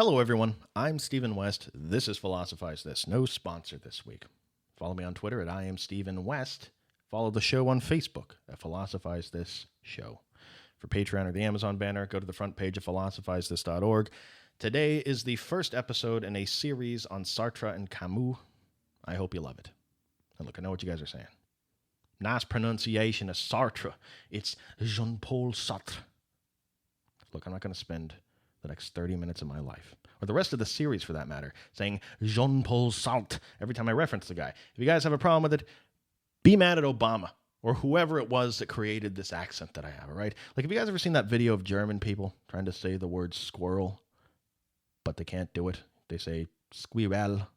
Hello, everyone. I'm Stephen West. This is Philosophize This. No sponsor this week. Follow me on Twitter at I am Stephen West. Follow the show on Facebook at Philosophize This Show. For Patreon or the Amazon banner, go to the front page of philosophizethis.org. Today is the first episode in a series on Sartre and Camus. I hope you love it. And look, I know what you guys are saying. Nice pronunciation of Sartre. It's Jean-Paul Sartre. Look, I'm not going to spend the next 30 minutes of my life, or the rest of the series for that matter, saying Jean-Paul Sartre every time I reference the guy. If you guys have a problem with it, be mad at Obama or whoever it was that created this accent that I have, all right? Like, have you guys ever seen that video of German people trying to say the word squirrel, but they can't do it? They say squirrel,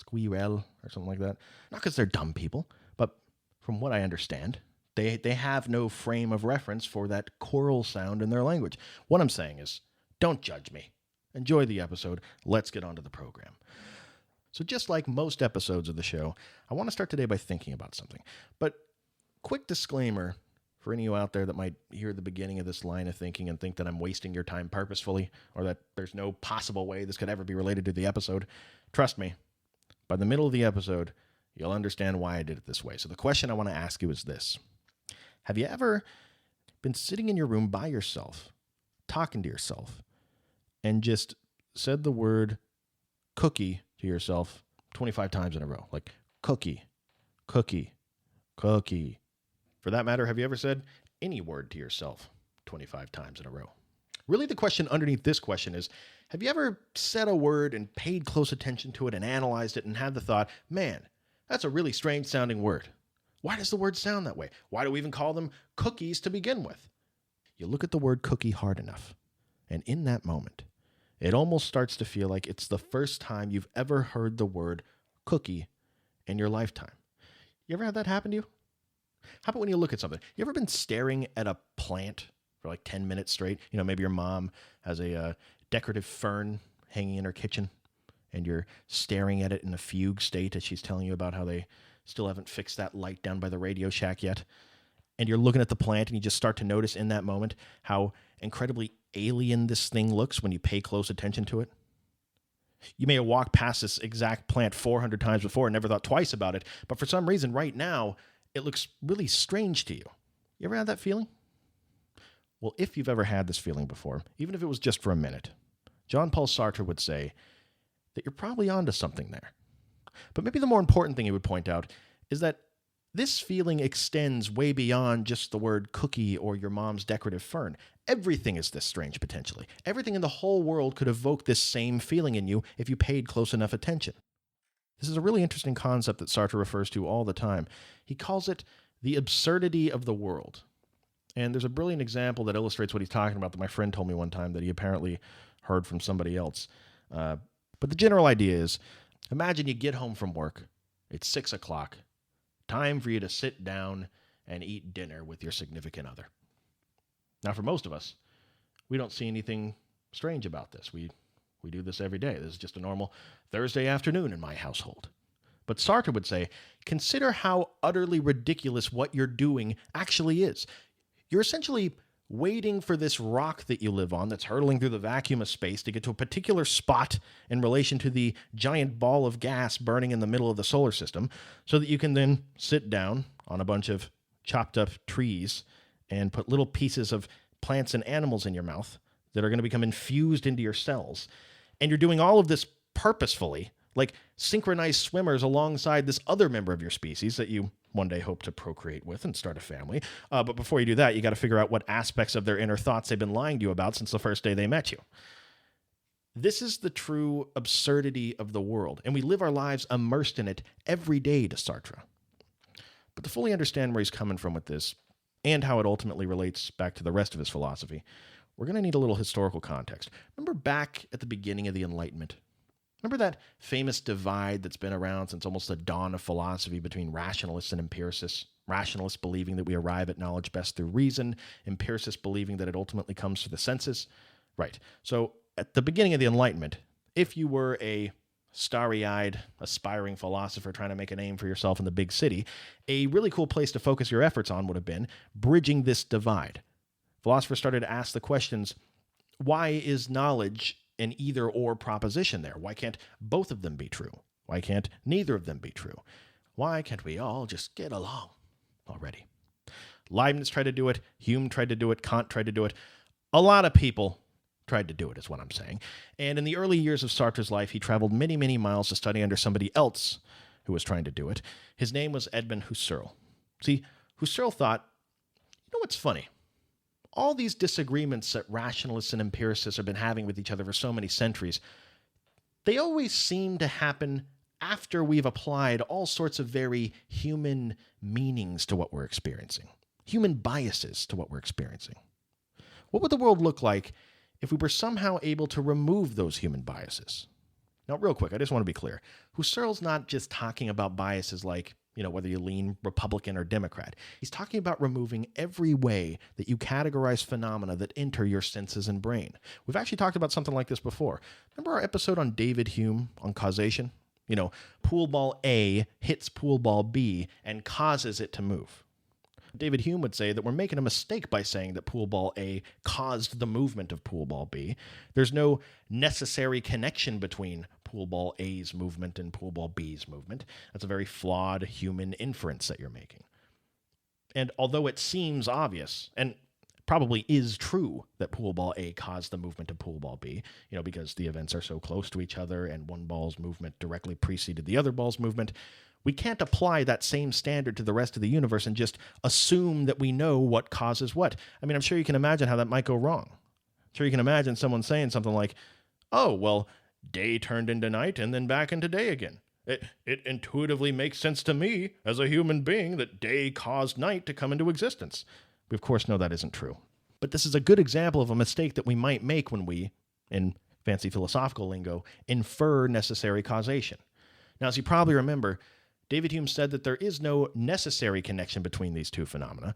or something like that. Not because they're dumb people, but from what I understand, they have no frame of reference for that choral sound in their language. What I'm saying is, don't judge me. Enjoy the episode. Let's get on to the program. So just like most episodes of the show, I want to start today by thinking about something. But quick disclaimer for any of you out there that might hear the beginning of this line of thinking and think that I'm wasting your time purposefully, or that there's no possible way this could ever be related to the episode. Trust me, by the middle of the episode, you'll understand why I did it this way. So the question I want to ask you is this. Have you ever been sitting in your room by yourself, talking to yourself, and just said the word cookie to yourself 25 times in a row? Like, cookie, cookie, cookie. For that matter, have you ever said any word to yourself 25 times in a row? Really, the question underneath this question is, have you ever said a word and paid close attention to it and analyzed it and had the thought, man, that's a really strange sounding word. Why does the word sound that way? Why do we even call them cookies to begin with? You look at the word cookie hard enough, and in that moment, it almost starts to feel like it's the first time you've ever heard the word cookie in your lifetime. You ever had that happen to you? How about when you look at something? You ever been staring at a plant for like 10 minutes straight? You know, maybe your mom has a decorative fern hanging in her kitchen, and you're staring at it in a fugue state as she's telling you about how they still haven't fixed that light down by the Radio Shack yet. And you're looking at the plant, and you just start to notice in that moment how incredibly alien this thing looks when you pay close attention to it. You may have walked past this exact plant 400 times before and never thought twice about it, but for some reason right now, it looks really strange to you. You ever had that feeling? Well, if you've ever had this feeling before, even if it was just for a minute, Jean-Paul Sartre would say that you're probably onto something there. But maybe the more important thing he would point out is that this feeling extends way beyond just the word cookie or your mom's decorative fern. Everything is this strange, potentially. Everything in the whole world could evoke this same feeling in you if you paid close enough attention. This is a really interesting concept that Sartre refers to all the time. He calls it the absurdity of the world. And there's a brilliant example that illustrates what he's talking about that my friend told me one time that he apparently heard from somebody else. But the general idea is, imagine you get home from work. It's 6 o'clock. Time for you to sit down and eat dinner with your significant other. Now, for most of us, we don't see anything strange about this. We do this every day. This is just a normal Thursday afternoon in my household. But Sartre would say, consider how utterly ridiculous what you're doing actually is. You're essentially waiting for this rock that you live on that's hurtling through the vacuum of space to get to a particular spot in relation to the giant ball of gas burning in the middle of the solar system, so that you can then sit down on a bunch of chopped up trees and put little pieces of plants and animals in your mouth that are going to become infused into your cells. And you're doing all of this purposefully, like synchronized swimmers alongside this other member of your species that you one day hope to procreate with and start a family. But before you do that, you got to figure out what aspects of their inner thoughts they've been lying to you about since the first day they met you. This is the true absurdity of the world, and we live our lives immersed in it every day to Sartre. But to fully understand where he's coming from with this, and how it ultimately relates back to the rest of his philosophy, we're going to need a little historical context. Remember back at the beginning of the Enlightenment? Remember that famous divide that's been around since almost the dawn of philosophy between rationalists and empiricists? Rationalists believing that we arrive at knowledge best through reason, empiricists believing that it ultimately comes through the senses. Right. So at the beginning of the Enlightenment, if you were a starry-eyed, aspiring philosopher trying to make a name for yourself in the big city, a really cool place to focus your efforts on would have been bridging this divide. Philosophers started to ask the questions, why is knowledge an either-or proposition there? Why can't both of them be true? Why can't neither of them be true? Why can't we all just get along already? Leibniz tried to do it. Hume tried to do it. Kant tried to do it. A lot of people tried to do it, is what I'm saying. And in the early years of Sartre's life, he traveled many, many miles to study under somebody else who was trying to do it. His name was Edmund Husserl. See, Husserl thought, you know what's funny? All these disagreements that rationalists and empiricists have been having with each other for so many centuries, they always seem to happen after we've applied all sorts of very human meanings to what we're experiencing, human biases to what we're experiencing. What would the world look like if we were somehow able to remove those human biases? Now, real quick, I just want to be clear. Husserl's not just talking about biases like, whether you lean Republican or Democrat. He's talking about removing every way that you categorize phenomena that enter your senses and brain. We've actually talked about something like this before. Remember our episode on David Hume on causation? Pool ball A hits pool ball B and causes it to move. David Hume would say that we're making a mistake by saying that pool ball A caused the movement of pool ball B. There's no necessary connection between pool ball A's movement and pool ball B's movement. That's a very flawed human inference that you're making. And although it seems obvious, and probably is true, that pool ball A caused the movement of pool ball B, because the events are so close to each other and one ball's movement directly preceded the other ball's movement, we can't apply that same standard to the rest of the universe and just assume that we know what causes what. I'm sure you can imagine how that might go wrong. I'm sure you can imagine someone saying something like, oh, well, day turned into night and then back into day again. It intuitively makes sense to me as a human being that day caused night to come into existence. We, of course, know that isn't true. But this is a good example of a mistake that we might make when we, in fancy philosophical lingo, infer necessary causation. Now, as you probably remember, David Hume said that there is no necessary connection between these two phenomena,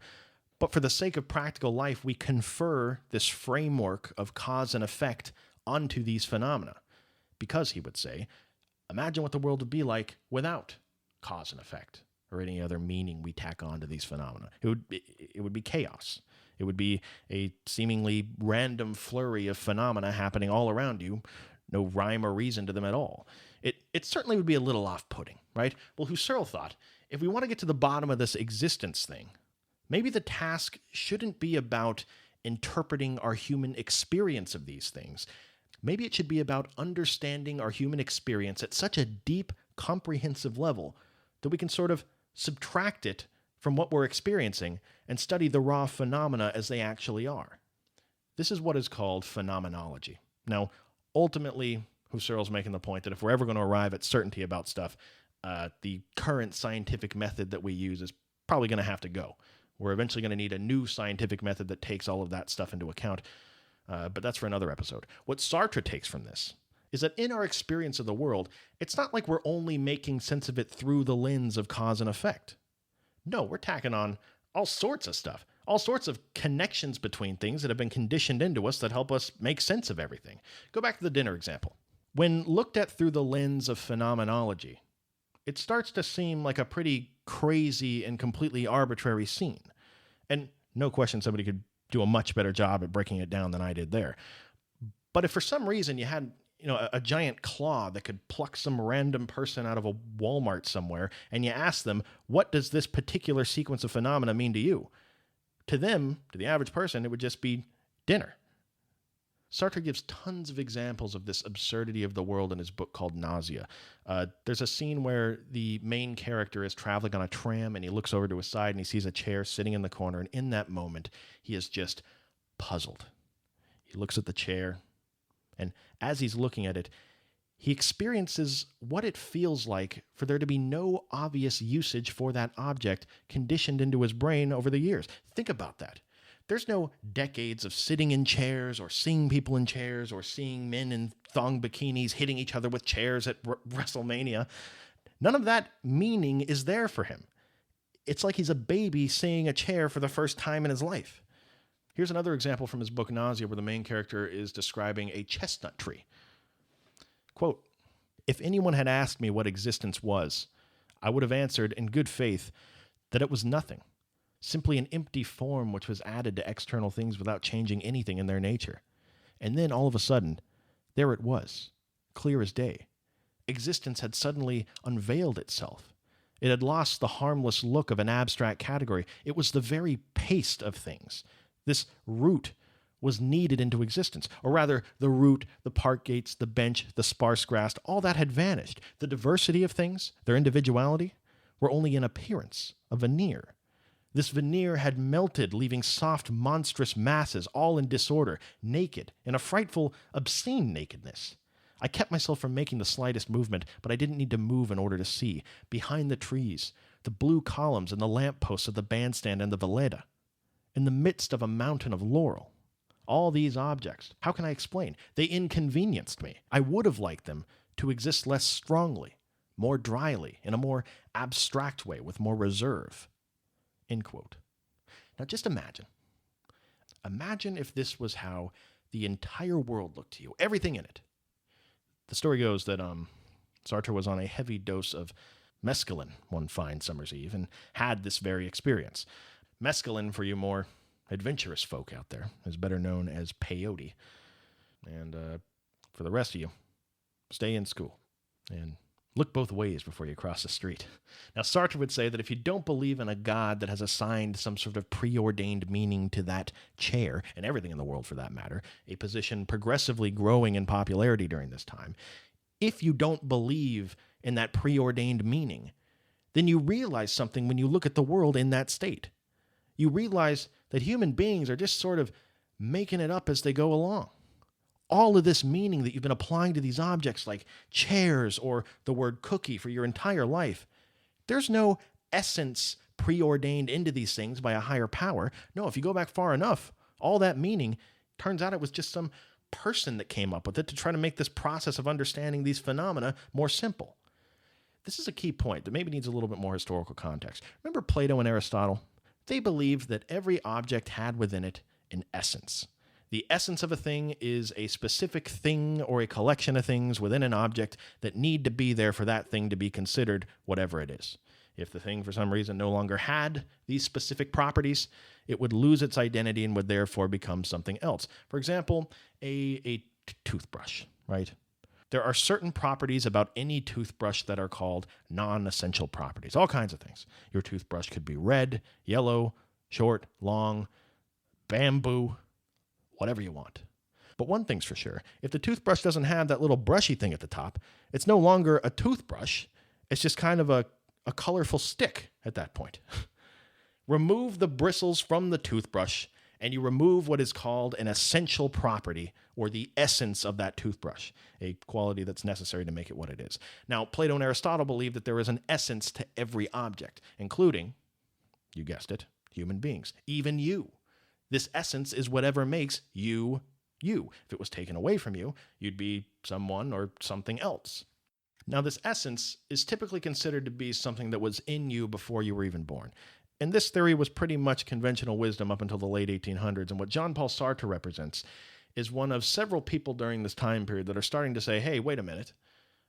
but for the sake of practical life, we confer this framework of cause and effect onto these phenomena. Because, he would say, imagine what the world would be like without cause and effect, or any other meaning we tack on to these phenomena. It would be chaos. It would be a seemingly random flurry of phenomena happening all around you, no rhyme or reason to them at all. It certainly would be a little off-putting, right? Well, Husserl thought, if we want to get to the bottom of this existence thing, maybe the task shouldn't be about interpreting our human experience of these things. Maybe it should be about understanding our human experience at such a deep, comprehensive level that we can sort of subtract it from what we're experiencing and study the raw phenomena as they actually are. This is what is called phenomenology. Now, ultimately, Husserl's making the point that if we're ever going to arrive at certainty about stuff, the current scientific method that we use is probably going to have to go. We're eventually going to need a new scientific method that takes all of that stuff into account, but that's for another episode. What Sartre takes from this is that in our experience of the world, it's not like we're only making sense of it through the lens of cause and effect. No, we're tacking on all sorts of stuff, all sorts of connections between things that have been conditioned into us that help us make sense of everything. Go back to the dinner example. When looked at through the lens of phenomenology, it starts to seem like a pretty crazy and completely arbitrary scene. And no question somebody could do a much better job at breaking it down than I did there. But if for some reason you had a giant claw that could pluck some random person out of a Walmart somewhere, and you ask them, what does this particular sequence of phenomena mean to you? To them, to the average person, it would just be dinner. Sartre gives tons of examples of this absurdity of the world in his book called Nausea. There's a scene where the main character is traveling on a tram, and he looks over to his side, and he sees a chair sitting in the corner, and in that moment, he is just puzzled. He looks at the chair, and as he's looking at it, he experiences what it feels like for there to be no obvious usage for that object conditioned into his brain over the years. Think about that. There's no decades of sitting in chairs or seeing people in chairs or seeing men in thong bikinis hitting each other with chairs at WrestleMania. None of that meaning is there for him. It's like he's a baby seeing a chair for the first time in his life. Here's another example from his book Nausea, where the main character is describing a chestnut tree. Quote, "If anyone had asked me what existence was, I would have answered in good faith that it was nothing. Simply an empty form which was added to external things without changing anything in their nature. And then, all of a sudden, There it was, clear as day. Existence had suddenly unveiled itself. It had lost the harmless look of an abstract category. It was the very paste of things. This root was kneaded into existence. Or rather, the root, the park gates, the bench, the sparse grass, all that had vanished. The diversity of things, their individuality, were only an appearance, a veneer. This veneer had melted, leaving soft, monstrous masses, all in disorder, naked, in a frightful, obscene nakedness. I kept myself from making the slightest movement, but I didn't need to move in order to see. Behind the trees, the blue columns and the lampposts of the bandstand and the Veleda. In the midst of a mountain of laurel. All these objects, how can I explain? They inconvenienced me. I would have liked them to exist less strongly, more dryly, in a more abstract way, with more reserve. End quote. Now just imagine. Imagine if this was how the entire world looked to you, everything in it. The story goes that Sartre was on a heavy dose of mescaline one fine summer's eve and had this very experience. Mescaline, for you more adventurous folk out there, is better known as peyote. And for the rest of you, stay in school and look both ways before you cross the street. Now, Sartre would say that if you don't believe in a God that has assigned some sort of preordained meaning to that chair, and everything in the world for that matter, a position progressively growing in popularity during this time, if you don't believe in that preordained meaning, then you realize something when you look at the world in that state. You realize that human beings are just sort of making it up as they go along. All of this meaning that you've been applying to these objects like chairs or the word cookie for your entire life, there's no essence preordained into these things by a higher power. No, if you go back far enough, all that meaning, turns out it was just some person that came up with it to try to make this process of understanding these phenomena more simple. This is a key point that maybe needs a little bit more historical context. Remember Plato and Aristotle? They believed that every object had within it an essence. The essence of a thing is a specific thing or a collection of things within an object that need to be there for that thing to be considered whatever it is. If the thing for some reason no longer had these specific properties, it would lose its identity and would therefore become something else. For example, a toothbrush, right? There are certain properties about any toothbrush that are called non-essential properties, all kinds of things. Your toothbrush could be red, yellow, short, long, bamboo, whatever you want. But one thing's for sure, if the toothbrush doesn't have that little brushy thing at the top, it's no longer a toothbrush. It's just kind of a colorful stick at that point. Remove the bristles from the toothbrush, and you remove what is called an essential property, or the essence of that toothbrush, a quality that's necessary to make it what it is. Now, Plato and Aristotle believe that there is an essence to every object, including, you guessed it, human beings, even you. This essence is whatever makes you, you. If it was taken away from you, you'd be someone or something else. Now, this essence is typically considered to be something that was in you before you were even born. And this theory was pretty much conventional wisdom up until the late 1800s. And what Jean-Paul Sartre represents is one of several people during this time period that are starting to say, hey, wait a minute.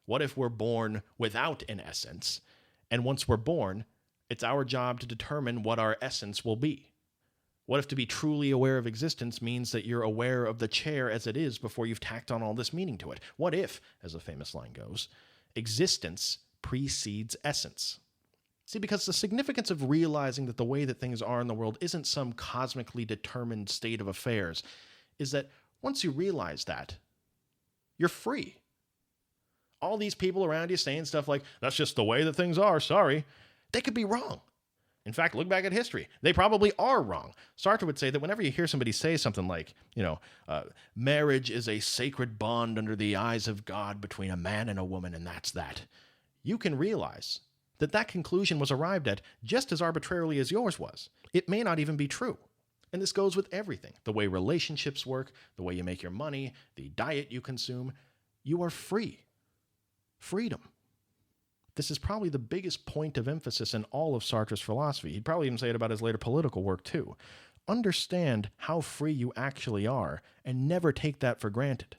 What if we're born without an essence? And once we're born, it's our job to determine what our essence will be. What if to be truly aware of existence means that you're aware of the chair as it is before you've tacked on all this meaning to it? What if, as a famous line goes, existence precedes essence? See, because the significance of realizing that the way that things are in the world isn't some cosmically determined state of affairs is that once you realize that, you're free. All these people around you saying stuff like, that's just the way that things are, sorry, they could be wrong. In fact, look back at history. They probably are wrong. Sartre would say that whenever you hear somebody say something like, marriage is a sacred bond under the eyes of God between a man and a woman, and that's that, you can realize that that conclusion was arrived at just as arbitrarily as yours was. It may not even be true. And this goes with everything. The way relationships work, the way you make your money, the diet you consume. You are free. Freedom. This is probably the biggest point of emphasis in all of Sartre's philosophy. He'd probably even say it about his later political work too. Understand how free you actually are and never take that for granted.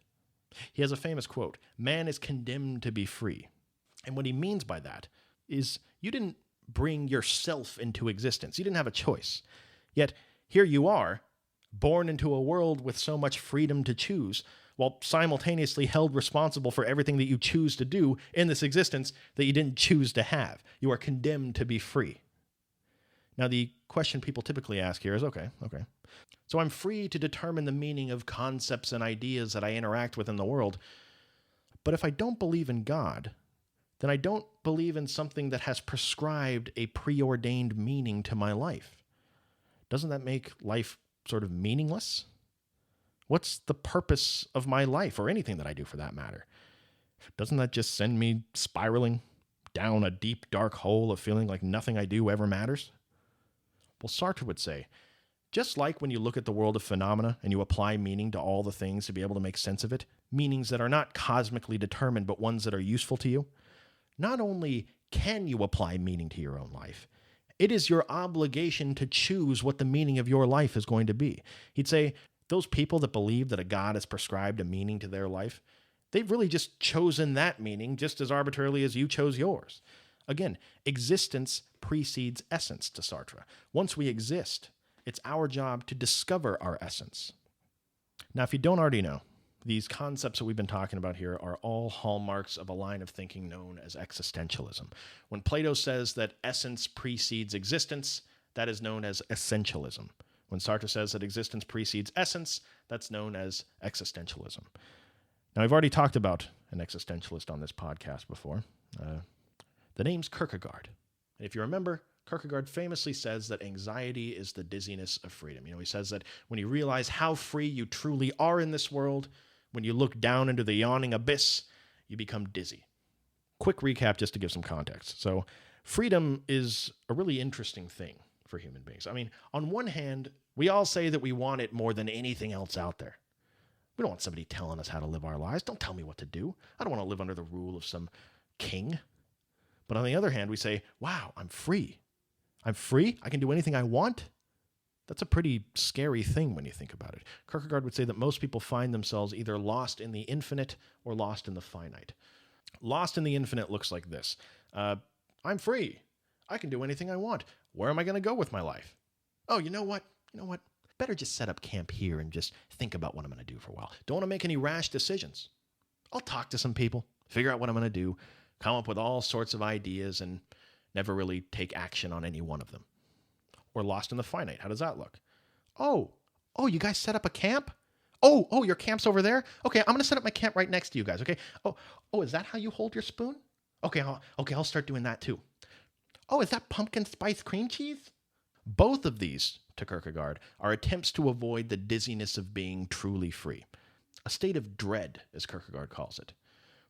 He has a famous quote, man is condemned to be free. And what he means by that is you didn't bring yourself into existence. You didn't have a choice. Yet here you are, born into a world with so much freedom to choose. while simultaneously held responsible for everything that you choose to do in this existence that you didn't choose to have. You are condemned to be free. Now, the question people typically ask here is, okay. So I'm free to determine the meaning of concepts and ideas that I interact with in the world. But if I don't believe in God, then I don't believe in something that has prescribed a preordained meaning to my life. Doesn't that make life sort of meaningless? What's the purpose of my life, or anything that I do for that matter? Doesn't that just send me spiraling down a deep, dark hole of feeling like nothing I do ever matters? Well, Sartre would say, just like when you look at the world of phenomena and you apply meaning to all the things to be able to make sense of it, meanings that are not cosmically determined but ones that are useful to you, not only can you apply meaning to your own life, it is your obligation to choose what the meaning of your life is going to be. He'd say, those people that believe that a God has prescribed a meaning to their life, they've really just chosen that meaning just as arbitrarily as you chose yours. Again, existence precedes essence to Sartre. Once we exist, it's our job to discover our essence. Now, if you don't already know, these concepts that we've been talking about here are all hallmarks of a line of thinking known as existentialism. When Plato says that essence precedes existence, that is known as essentialism. When Sartre says that existence precedes essence, that's known as existentialism. Now, I've already talked about an existentialist on this podcast before. The name's Kierkegaard. And if you remember, Kierkegaard famously says that anxiety is the dizziness of freedom. He says that when you realize how free you truly are in this world, when you look down into the yawning abyss, you become dizzy. Quick recap just to give some context. So freedom is a really interesting thing for human beings. I mean, on one hand, we all say that we want it more than anything else out there. We don't want somebody telling us how to live our lives. Don't tell me what to do. I don't want to live under the rule of some king. But on the other hand, we say, wow, I'm free. I'm free. I can do anything I want. That's a pretty scary thing when you think about it. Kierkegaard would say that most people find themselves either lost in the infinite or lost in the finite. Lost in the infinite looks like this. I'm free. I can do anything I want. Where am I going to go with my life? Oh, you know what? Better just set up camp here and just think about what I'm going to do for a while. Don't want to make any rash decisions. I'll talk to some people, figure out what I'm going to do, come up with all sorts of ideas, and never really take action on any one of them. Or lost in the finite. How does that look? Oh, you guys set up a camp? Oh, your camp's over there? Okay, I'm going to set up my camp right next to you guys, okay? Oh, is that how you hold your spoon? Okay, I'll start doing that too. Oh, is that pumpkin spice cream cheese? Both of these, to Kierkegaard, are attempts to avoid the dizziness of being truly free. A state of dread, as Kierkegaard calls it.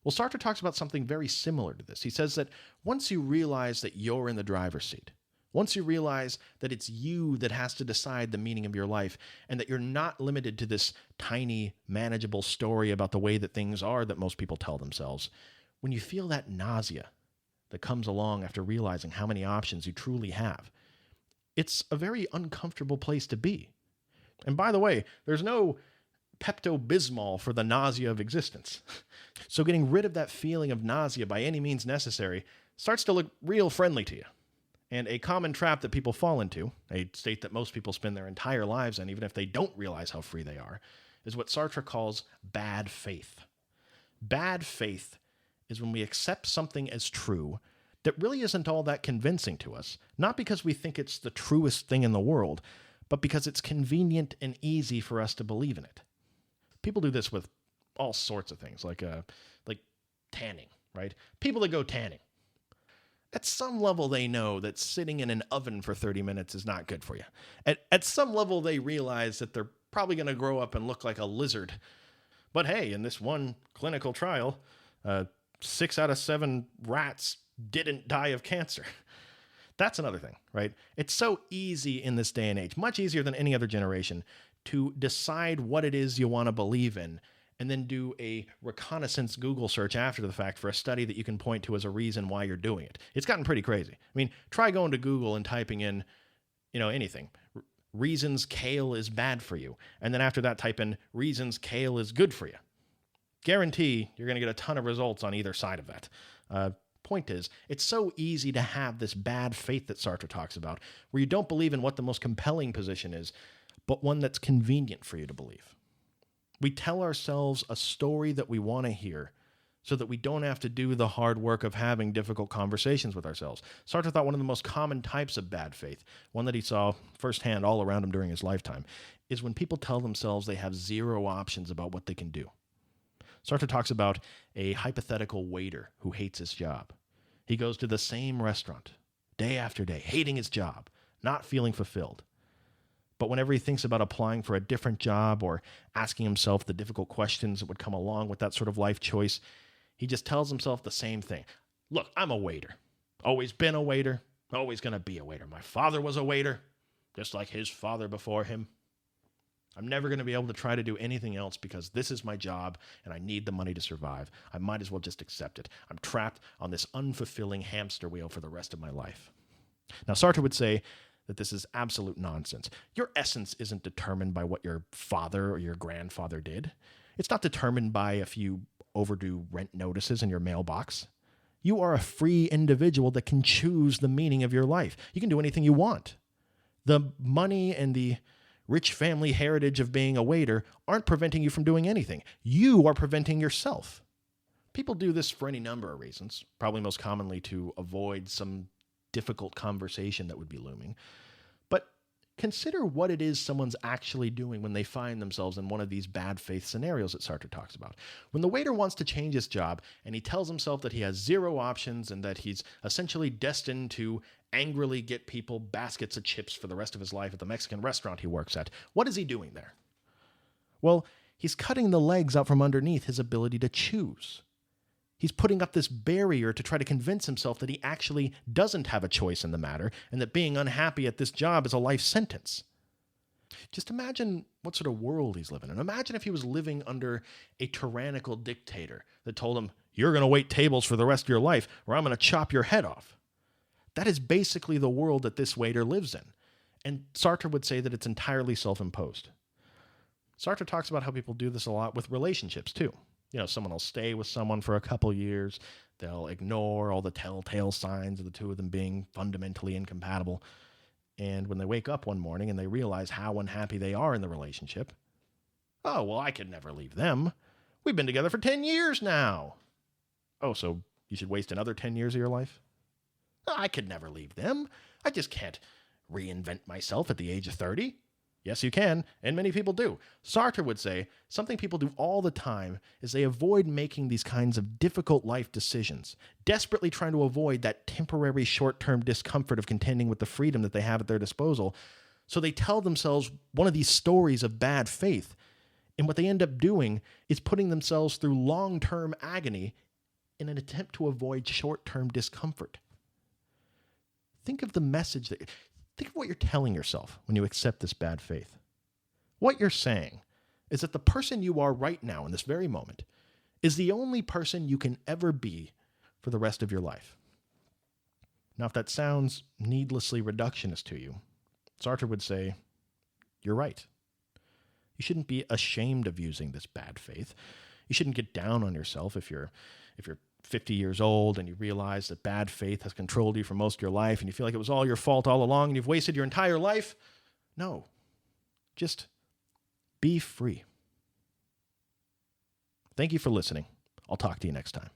Well, Sartre talks about something very similar to this. He says that once you realize that you're in the driver's seat, once you realize that it's you that has to decide the meaning of your life, and that you're not limited to this tiny, manageable story about the way that things are that most people tell themselves, when you feel that nausea that comes along after realizing how many options you truly have, it's a very uncomfortable place to be. And by the way, there's no Pepto-Bismol for the nausea of existence. So getting rid of that feeling of nausea by any means necessary starts to look real friendly to you. And a common trap that people fall into, a state that most people spend their entire lives in, even if they don't realize how free they are, is what Sartre calls bad faith. Bad faith is when we accept something as true that really isn't all that convincing to us, not because we think it's the truest thing in the world, but because it's convenient and easy for us to believe in it. People do this with all sorts of things, like tanning, right? People that go tanning. At some level, they know that sitting in an oven for 30 minutes is not good for you. At some level, they realize that they're probably going to grow up and look like a lizard. But hey, in this one clinical trial, 6 out of 7 rats didn't die of cancer. That's another thing, right? It's so easy in this day and age, much easier than any other generation, to decide what it is you want to believe in and then do a reconnaissance Google search after the fact for a study that you can point to as a reason why you're doing it. It's gotten pretty crazy. I mean, try going to Google and typing in, anything. Reasons kale is bad for you. And then after that, type in reasons kale is good for you. Guarantee you're going to get a ton of results on either side of that. Point is, it's so easy to have this bad faith that Sartre talks about, where you don't believe in what the most compelling position is, but one that's convenient for you to believe. We tell ourselves a story that we want to hear so that we don't have to do the hard work of having difficult conversations with ourselves. Sartre thought one of the most common types of bad faith, one that he saw firsthand all around him during his lifetime, is when people tell themselves they have zero options about what they can do. Sartre talks about a hypothetical waiter who hates his job. He goes to the same restaurant day after day, hating his job, not feeling fulfilled. But whenever he thinks about applying for a different job or asking himself the difficult questions that would come along with that sort of life choice, he just tells himself the same thing. Look, I'm a waiter. Always been a waiter. Always going to be a waiter. My father was a waiter, just like his father before him. I'm never going to be able to try to do anything else because this is my job and I need the money to survive. I might as well just accept it. I'm trapped on this unfulfilling hamster wheel for the rest of my life. Now, Sartre would say that this is absolute nonsense. Your essence isn't determined by what your father or your grandfather did. It's not determined by a few overdue rent notices in your mailbox. You are a free individual that can choose the meaning of your life. You can do anything you want. The money and the rich family heritage of being a waiter aren't preventing you from doing anything. You are preventing yourself. People do this for any number of reasons, probably most commonly to avoid some difficult conversation that would be looming. But consider what it is someone's actually doing when they find themselves in one of these bad faith scenarios that Sartre talks about. When the waiter wants to change his job and he tells himself that he has zero options and that he's essentially destined to angrily get people baskets of chips for the rest of his life at the Mexican restaurant he works at, what is he doing there? Well, he's cutting the legs out from underneath his ability to choose. He's putting up this barrier to try to convince himself that he actually doesn't have a choice in the matter and that being unhappy at this job is a life sentence. Just imagine what sort of world he's living in. Imagine if he was living under a tyrannical dictator that told him, you're going to wait tables for the rest of your life or I'm going to chop your head off. That is basically the world that this waiter lives in. And Sartre would say that it's entirely self-imposed. Sartre talks about how people do this a lot with relationships too. Someone will stay with someone for a couple years. They'll ignore all the telltale signs of the two of them being fundamentally incompatible. And when they wake up one morning and they realize how unhappy they are in the relationship, oh, well, I could never leave them. We've been together for 10 years now. Oh, so you should waste another 10 years of your life? I could never leave them. I just can't reinvent myself at the age of 30. Yes, you can, and many people do. Sartre would say something people do all the time is they avoid making these kinds of difficult life decisions, desperately trying to avoid that temporary short-term discomfort of contending with the freedom that they have at their disposal. So they tell themselves one of these stories of bad faith, and what they end up doing is putting themselves through long-term agony in an attempt to avoid short-term discomfort. Think of the message Think of what you're telling yourself when you accept this bad faith. What you're saying is that the person you are right now in this very moment is the only person you can ever be for the rest of your life. Now, if that sounds needlessly reductionist to you, Sartre would say, you're right. You shouldn't be ashamed of using this bad faith. You shouldn't get down on yourself if you're 50 years old and you realize that bad faith has controlled you for most of your life and you feel like it was all your fault all along and you've wasted your entire life. No, just be free. Thank you for listening. I'll talk to you next time.